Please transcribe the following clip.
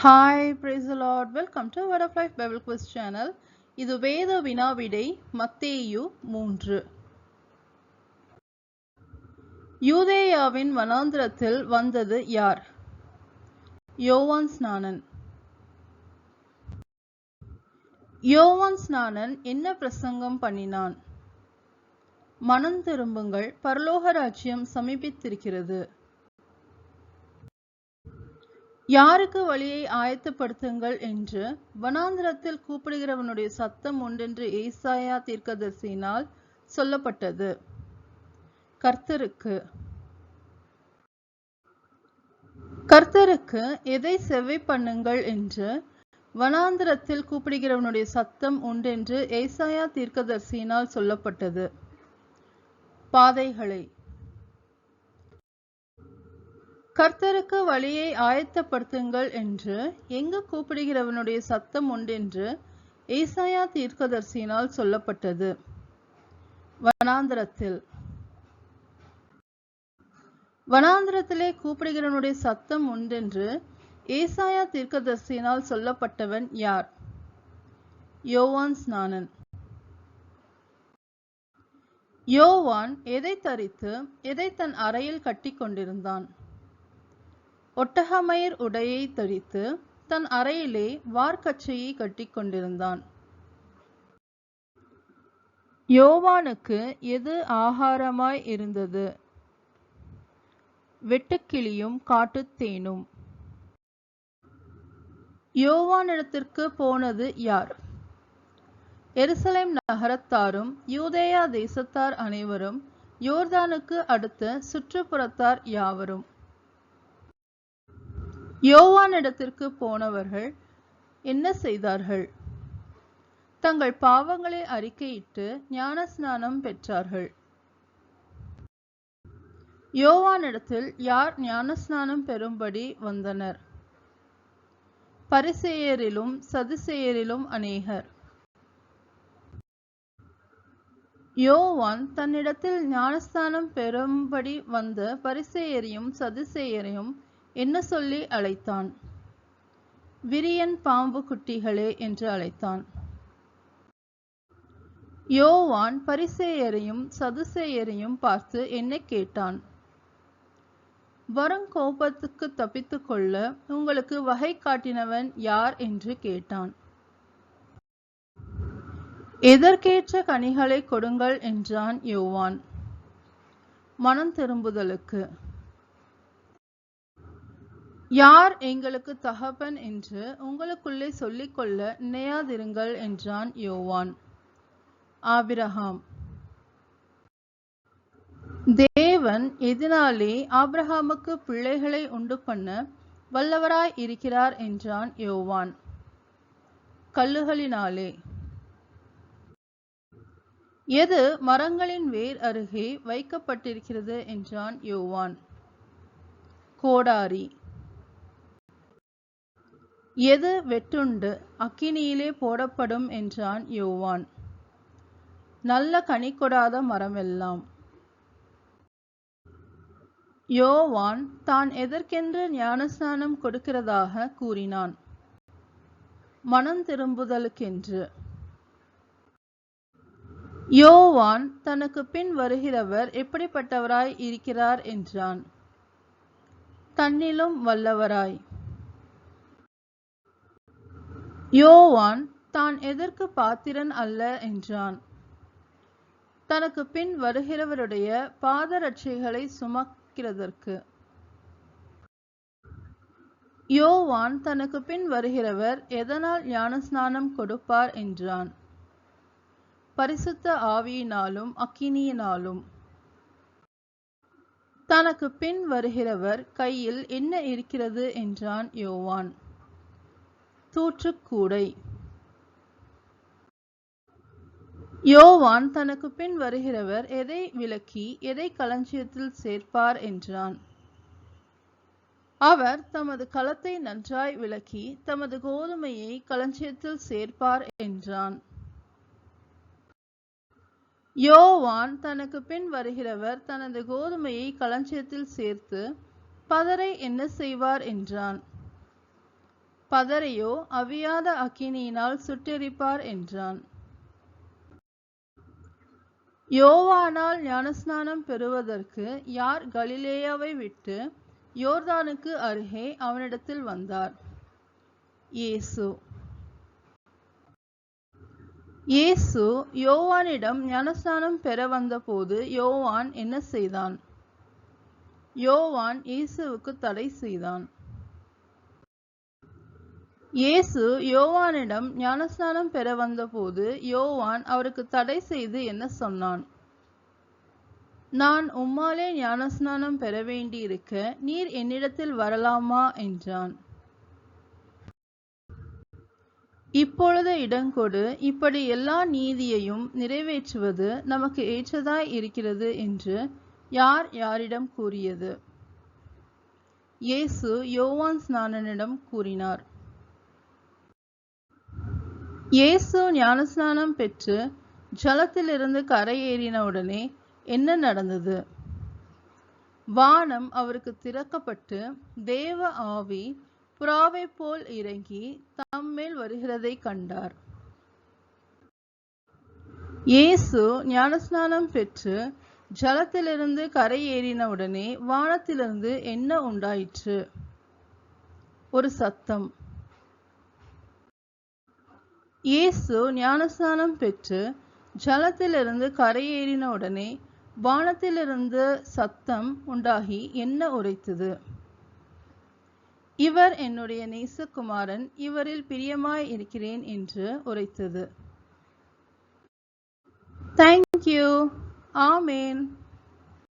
Hi, praise the Lord. Welcome to Word of Life Bible Quiz channel. இது வேத வினாவிடை மத்தேயு 3. யூதேயாவின் வனாந்திரத்தில் வந்தது யார்? யோவான் ஸ்நானன். யோவான் ஸ்நானன் என்ன பிரசங்கம் பண்ணினான்? மனம் திரும்புங்கள், பரலோக ராஜ்யம் சமீபித்திருக்கிறது. யாருக்கு வழியை ஆயத்தப்படுத்துங்கள் என்று வனாந்திரத்தில் கூப்பிடுகிறவனுடைய சத்தம் உண்டென்று ஏசாயா தீர்க்கதரிசியினால் சொல்லப்பட்டது. கர்த்தருக்கு. கர்த்தருக்கு எதை செவ்வை பண்ணுங்கள் என்று வனாந்திரத்தில் கூப்பிடுகிறவனுடைய சத்தம் உண்டென்று ஏசாயா தீர்க்கதரிசியினால் சொல்லப்பட்டது. பாதைகளை. கர்த்தருக்கு வழியை ஆயத்தப்படுத்துங்கள் என்று எங்கு கூப்பிடுகிறவனுடைய சத்தம் உண்டென்று ஏசாயா தீர்க்கதரிசியினால் சொல்லப்பட்டது. வனாந்திரத்தில். வனாந்திரத்திலே கூப்பிடுகிறவனுடைய சத்தம் உண்டென்று ஏசாயா தீர்க்கதரிசியினால் சொல்லப்பட்டவன் யார்? யோவான் ஸ்நானன். யோவான் எதை தரித்து எதை தன் அறையில் கட்டி கொண்டிருந்தான்? ஒட்டகமயிர் உடையை தரித்து தன் அறையிலே வார்க்கச்சையை கட்டி கொண்டிருந்தான். யோவானுக்கு எது ஆகாரமாய் இருந்தது? வெட்டுக்கிளியும் காட்டுத்தேனும். யோவானிடத்திற்கு போனது யார்? எருசலேம் நகரத்தாரும் யூதேயா தேசத்தார் அனைவரும், யோர்தானுக்கு அடுத்த சுற்றுப்புறத்தார் யாவரும். யோவானிடத்திற்கு போனவர்கள் என்ன செய்தார்கள்? தங்கள் பாவங்களை அறிக்கையிட்டு ஞானஸ்நானம் பெற்றார்கள். யோவானிடத்தில் யார் ஞானஸ்நானம் பெறும்படி வந்தனர்? பரிசேயரிலும் சதுசேயரிலும் அநேகர். யோவான் தன்னிடத்தில் ஞானஸ்நானம் பெறும்படி வந்த பரிசேயரையும் சதுசேயரையும் என்ன சொல்லி அழைத்தான்? விரியன் பாம்பு குட்டிகளே என்று அழைத்தான். யோவான் பரிசேயரையும் சதுசேயரையும் பார்த்து என்ன கேட்டான்? வரும் கோபத்துக்கு தப்பித்துக் கொள்ள உங்களுக்கு வகை காட்டினவன் யார் என்று கேட்டான். எதற்கேற்ற கனிகளை கொடுங்கள் என்றான் யோவான். மனம் திரும்புதலுக்கு. யார் எங்களுக்கு தகப்பன் என்று உங்களுக்குள்ளே சொல்லிக்கொள்ள நினையாதிருங்கள் என்றான் யோவான். ஆபிரகாம். தேவன் எதனாலே ஆபிரகாமுக்கு பிள்ளைகளை உண்டு பண்ண வல்லவராய் இருக்கிறார் என்றான் யோவான். கல்லுகளினாலே. எது மரங்களின் வேர் அருகே வைக்கப்பட்டிருக்கிறது என்றான் யோவான். கோடாரி. எது வெட்டுண்டு அக்கினியிலே போடப்படும் என்றான் யோவான். நல்ல கனி கொடாத மரமெல்லாம். யோவான் தான் எதற்கென்று ஞானஸ்நானம் கொடுக்கிறதாக கூறினான்? மனம் திரும்புதலுக்கென்று. யோவான் தனக்கு பின் வருகிறவர் எப்படிப்பட்டவராய் இருக்கிறார் என்றான்? தன்னிலும் வல்லவராய். யோவான் தான் எதற்கு பாத்திரன் அல்ல என்றான்? தனக்கு பின் வருகிறவருடைய பாதரட்சைகளை சுமக்கிறதற்கு. யோவான் தனக்கு பின் வருகிறவர் எதனால் ஞானஸ்நானம் கொடுப்பார் என்றான்? பரிசுத்த ஆவியினாலும் அக்கினியினாலும். தனக்கு பின் வருகிறவர் கையில் என்ன இருக்கிறது என்றான் யோவான். தூற்றுக்கூடை. யோவான் தனக்கு பின் வருகிறவர் எதை விலக்கி எதை களஞ்சியத்தில் சேர்ப்பார் என்றான். அவர் தமது களத்தை நன்றாய் விலக்கி தமது கோதுமையை களஞ்சியத்தில் சேர்ப்பார் என்றான். யோவான் தனக்கு பின் வருகிறவர் தனது கோதுமையை களஞ்சியத்தில் சேர்த்து பதரை என்ன செய்வார் என்றான். பதரையோ அவியாத அக்கினியினால் சுட்டெரிப்பார் என்றான். யோவானால் ஞானஸ்நானம் பெறுவதற்கு யார் கலிலேயாவை விட்டு யோர்தானுக்கு அருகே அவனிடத்தில் வந்தார்? இயேசு. இயேசு யோவானிடம் ஞானஸ்நானம் பெற வந்தபோது யோவான் என்ன செய்தான்? யோவான் இயேசுவுக்கு தடை செய்தான். இயேசு யோவானிடம் ஞானஸ்நானம் பெற வந்தபோது யோவான் அவருக்கு தடை செய்து என்ன சொன்னான்? நான் உம்மாலே ஞானஸ்நானம் பெற வேண்டியிருக்க நீர் என்னிடத்தில் வரலாமா என்றான். இப்பொழுது இடங்கொடு, இப்படி எல்லா நீதியையும் நிறைவேற்றுவது நமக்கு ஏற்றதாய் இருக்கிறது என்று யார் யாரிடம் கூறியது? இயேசு யோவான் ஸ்நானனிடம் கூறினார். இயேசு ஞானஸ்நானம் பெற்று ஜலத்திலிருந்து கரையேறினவுடனே என்ன நடந்தது? வானம் அவருக்கு திறக்கப்பட்டு தேவ ஆவி புறாவை போல் இறங்கி தம்மேல் வருகிறதை கண்டார். இயேசு ஞானஸ்நானம் பெற்று ஜலத்திலிருந்து கரையேறினவுடனே வானத்திலிருந்து என்ன உண்டாயிற்று? ஒரு சத்தம். இயேசு ஞானஸ்நானம் பெற்று ஜலத்திலிருந்து கரையேறினவுடனே வானத்திலிருந்து சத்தம் உண்டாகி என்ன உரைத்தது? இவர் என்னுடைய நேசகுமாரன், இவரில் பிரியமாய் இருக்கிறேன் என்று உரைத்தது. Thank you. Amen.